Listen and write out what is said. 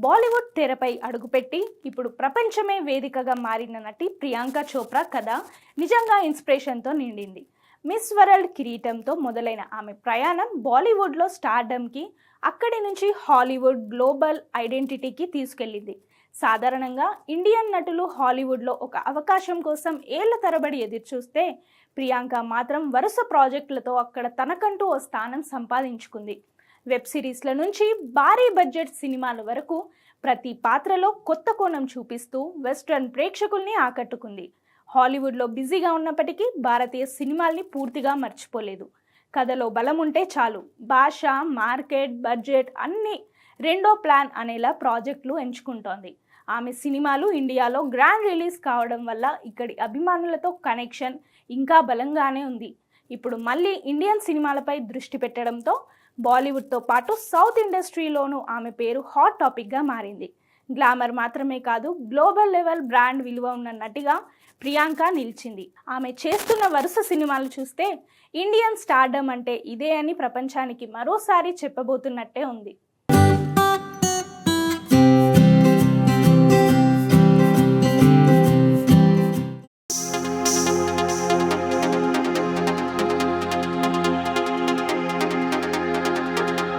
బాలీవుడ్ తెరపై అడుగుపెట్టి ఇప్పుడు ప్రపంచమే వేదికగా మారిన నటి ప్రియాంక చోప్రా కథ నిజంగా ఇన్స్పిరేషన్తో నిండింది. మిస్ వరల్డ్ కిరీటంతో మొదలైన ఆమె ప్రయాణం బాలీవుడ్లో స్టార్డమ్కి, అక్కడి నుంచి హాలీవుడ్ గ్లోబల్ ఐడెంటిటీకి తీసుకెళ్లింది. సాధారణంగా ఇండియన్ నటులు హాలీవుడ్లో ఒక అవకాశం కోసం ఏళ్ల తరబడి ఎదురుచూస్తే, ప్రియాంక మాత్రం వరుస ప్రాజెక్టులతో అక్కడ తనకంటూ ఓ స్థానం సంపాదించుకుంది. వెబ్ సిరీస్ల నుంచి భారీ బడ్జెట్ సినిమాల వరకు ప్రతి పాత్రలో కొత్త కోణం చూపిస్తూ వెస్ట్రన్ ప్రేక్షకుల్ని ఆకట్టుకుంది. హాలీవుడ్లో బిజీగా ఉన్నప్పటికీ భారతీయ సినిమాల్ని పూర్తిగా మర్చిపోలేదు. కథలో బలం ఉంటే చాలు, భాష, మార్కెట్, బడ్జెట్ అన్నీ రెండో ప్లాన్ అనేలా ప్రాజెక్టులు ఎంచుకుంటోంది. ఆమె సినిమాలు ఇండియాలో గ్రాండ్ రిలీజ్ కావడం వల్ల ఇక్కడి అభిమానులతో కనెక్షన్ ఇంకా బలంగానే ఉంది. ఇప్పుడు మళ్ళీ ఇండియన్ సినిమాలపై దృష్టి పెట్టడంతో బాలీవుడ్తో పాటు సౌత్ ఇండస్ట్రీలోనూ ఆమె పేరు హాట్ టాపిక్గా మారింది. గ్లామర్ మాత్రమే కాదు, గ్లోబల్ లెవెల్ బ్రాండ్ విలువ ఉన్న నటిగా ప్రియాంక నిలిచింది. ఆమె చేస్తున్న వరుస సినిమాలు చూస్తే ఇండియన్ స్టార్డమ్ అంటే ఇదే అని ప్రపంచానికి మరోసారి చెప్పబోతున్నట్టే ఉంది.